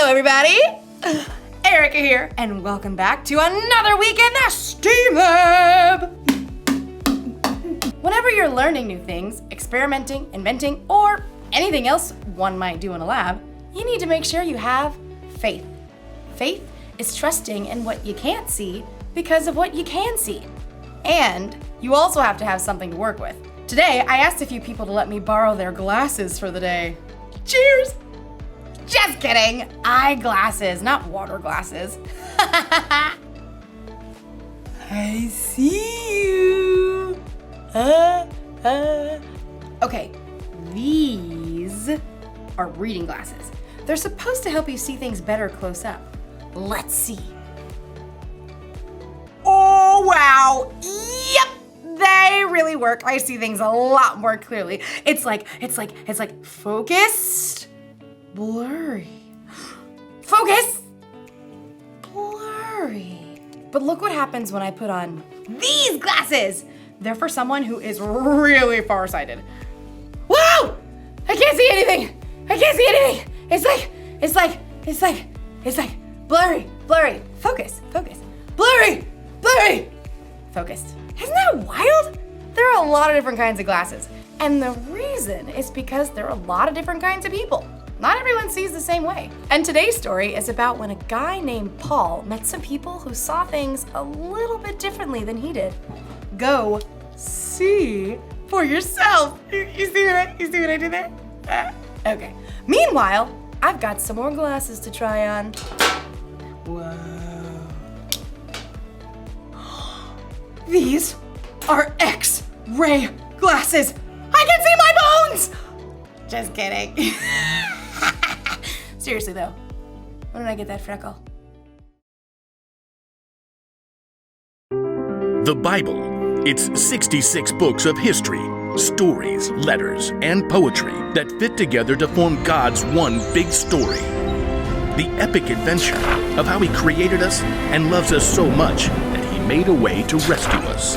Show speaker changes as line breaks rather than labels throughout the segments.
Hello, everybody. Erica here, and welcome back to another week in the STEAM Lab. Whenever you're learning new things, experimenting, inventing, or anything else one might do in a lab, you need to make sure you have faith. Faith is trusting in what you can't see because of what you can see. And you also have to have something to work with. Today, I asked a few people to let me borrow their glasses for the day. Cheers! Just kidding. Eyeglasses, not water glasses. I see you. Okay, these are reading glasses. They're supposed to help you see things better close up. Let's see. Oh, wow. Yep, they really work. I see things a lot more clearly. It's like focused, blurry. Focus, blurry. But look what happens when I put on these glasses. They're for someone who is really farsighted. Wow! I can't see anything. I can't see anything. It's like blurry. Focus. Blurry. Focused. Isn't that wild? There are a lot of different kinds of glasses. And the reason is because there are a lot of different kinds of people. Not everyone sees the same way. And today's story is about when a guy named Paul met some people who saw things a little bit differently than he did. Go see for yourself. You see what I did there? Okay. Meanwhile, I've got some more glasses to try on. Whoa. These are X-ray glasses. I can see my bones! Just kidding. Seriously though, when did I get that freckle?
The Bible. It's 66 books of history, stories, letters, and poetry that fit together to form God's one big story. The epic adventure of how He created us and loves us so much that He made a way to rescue us.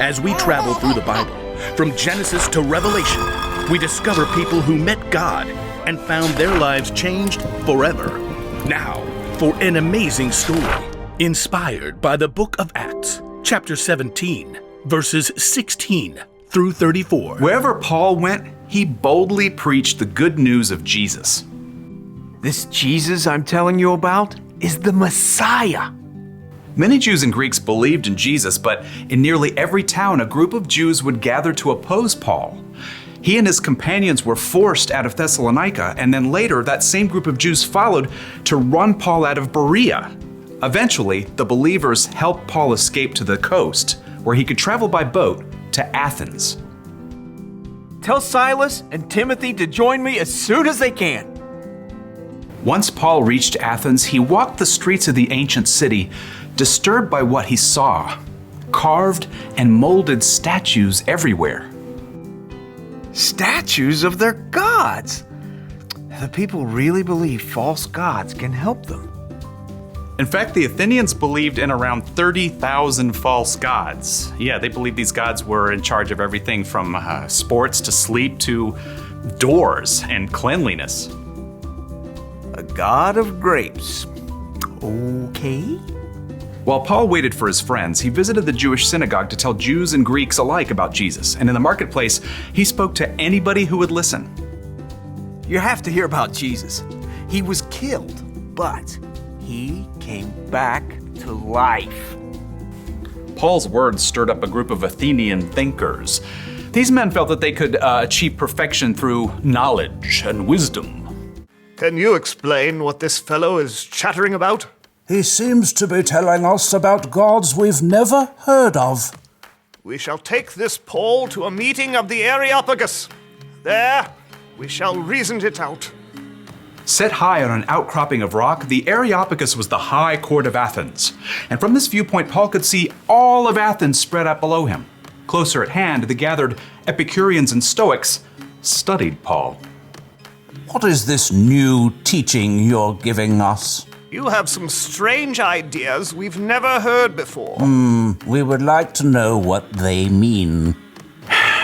As we travel through the Bible, from Genesis to Revelation, we discover people who met God and found their lives changed forever. Now, for an amazing story inspired by the book of Acts, chapter 17, verses 16 through 34.
Wherever Paul went, he boldly preached the good news of Jesus.
This Jesus I'm telling you about is the Messiah.
Many Jews and Greeks believed in Jesus, but in nearly every town, a group of Jews would gather to oppose Paul. He and his companions were forced out of Thessalonica, and then later that same group of Jews followed to run Paul out of Berea. Eventually, the believers helped Paul escape to the coast, where he could travel by boat to Athens.
Tell Silas and Timothy to join me as soon as they can.
Once Paul reached Athens, he walked the streets of the ancient city, disturbed by what he saw. Carved and molded statues everywhere.
Statues of their gods. The people really believe false gods can help them.
In fact, the Athenians believed in around 30,000 false gods. Yeah, they believed these gods were in charge of everything from sports to sleep to doors and cleanliness.
A god of grapes. Okay.
While Paul waited for his friends, he visited the Jewish synagogue to tell Jews and Greeks alike about Jesus. And in the marketplace, he spoke to anybody who would listen.
You have to hear about Jesus. He was killed, but he came back to life.
Paul's words stirred up a group of Athenian thinkers. These men felt that they could achieve perfection through knowledge and wisdom.
Can you explain what this fellow is chattering about?
He seems to be telling us about gods we've never heard of.
We shall take this Paul to a meeting of the Areopagus. There, we shall reason it out.
Set high on an outcropping of rock, the Areopagus was the high court of Athens. And from this viewpoint, Paul could see all of Athens spread out below him. Closer at hand, the gathered Epicureans and Stoics studied Paul.
What is this new teaching you're giving us?
You have some strange ideas we've never heard before.
We would like to know what they mean.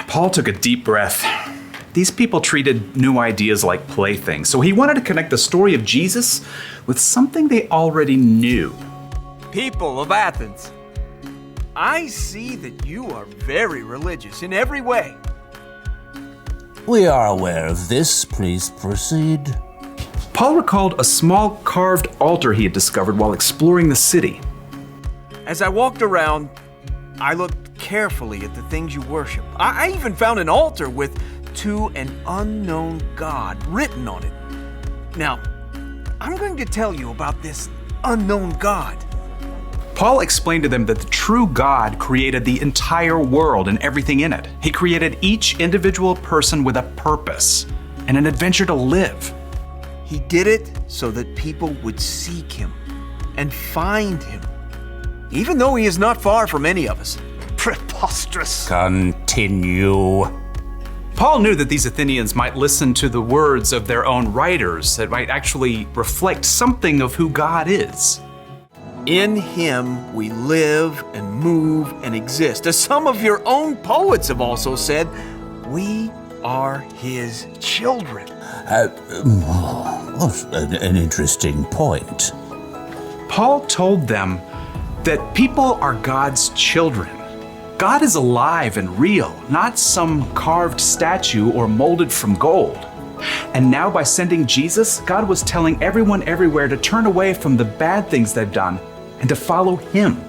Paul took a deep breath. these people treated new ideas like playthings, so he wanted to connect the story of Jesus with something they already knew.
People of Athens, I see that you are very religious in every way.
We are aware of this. Please proceed.
Paul recalled a small carved altar he had discovered while exploring the city.
As I walked around, I looked carefully at the things you worship. I even found an altar with "To an Unknown God" written on it. Now, I'm going to tell you about this unknown God.
Paul explained to them that the true God created the entire world and everything in it. He created each individual person with a purpose and an adventure to live.
He did it so that people would seek him and find him, even though he is not far from any of us.
Preposterous.
Continue.
Paul knew that these Athenians might listen to the words of their own writers that might actually reflect something of who God is.
In him we live and move and exist. As some of your own poets have also said, we are his children.
An interesting point.
Paul told them that people are God's children. God is alive and real, not some carved statue or molded from gold. And now by sending Jesus, God was telling everyone everywhere to turn away from the bad things they've done and to follow him.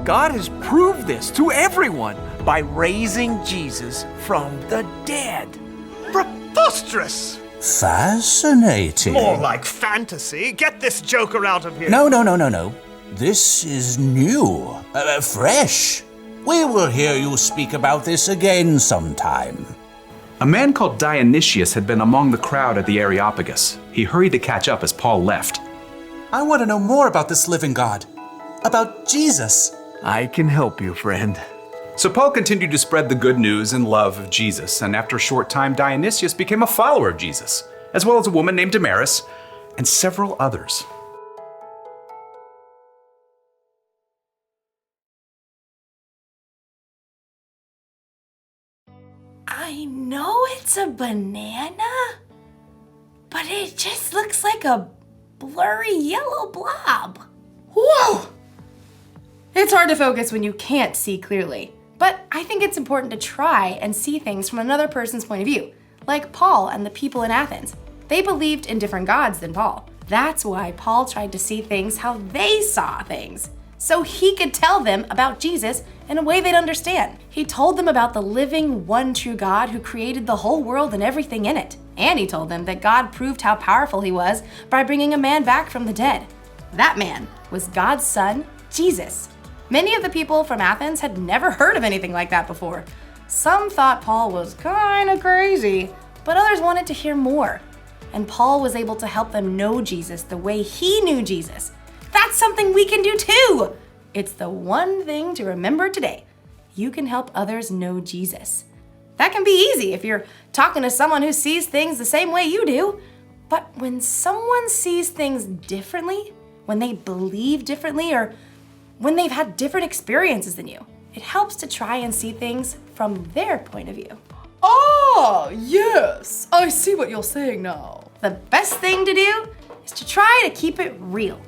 God has proved this to everyone by raising Jesus from the dead.
Preposterous.
Fascinating.
More like fantasy. Get this joker out of here.
No. This is new, fresh. We will hear you speak about this again sometime.
A man called Dionysius had been among the crowd at the Areopagus. He hurried to catch up as Paul left.
I want to know more about this living God, about Jesus.
I can help you, friend.
So Paul continued to spread the good news and love of Jesus, and after a short time, Dionysius became a follower of Jesus, as well as a woman named Damaris and several others.
I know it's a banana, but it just looks like a blurry yellow blob. Whoa! It's hard to focus when you can't see clearly, but I think it's important to try and see things from another person's point of view, like Paul and the people in Athens. They believed in different gods than Paul. That's why Paul tried to see things how they saw things, so he could tell them about Jesus in a way they'd understand. He told them about the living, one true God who created the whole world and everything in it. And he told them that God proved how powerful he was by bringing a man back from the dead. That man was God's son, Jesus. Many of the people from Athens had never heard of anything like that before. Some thought Paul was kind of crazy, but others wanted to hear more. And Paul was able to help them know Jesus the way he knew Jesus. That's something we can do too! It's the one thing to remember today. You can help others know Jesus. That can be easy if you're talking to someone who sees things the same way you do. But when someone sees things differently, when they believe differently, or when they've had different experiences than you, it helps to try and see things from their point of view.
Ah, yes, I see what you're saying now.
The best thing to do is to try to keep it real.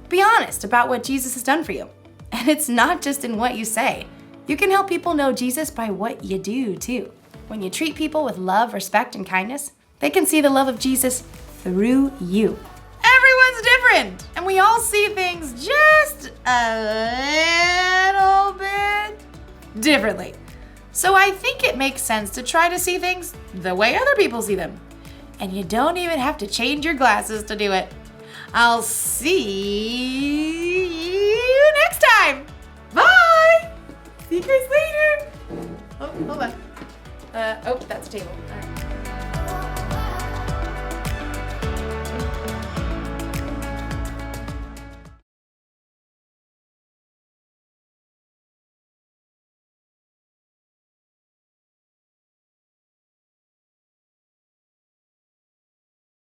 Be honest about what Jesus has done for you. And it's not just in what you say. You can help people know Jesus by what you do too. When you treat people with love, respect, and kindness, they can see the love of Jesus through you. Everyone's different, and we all see things just a little bit differently. So I think it makes sense to try to see things the way other people see them. And you don't even have to change your glasses to do it. I'll see you next time. Bye. See you guys later. Oh, hold on. That's a table.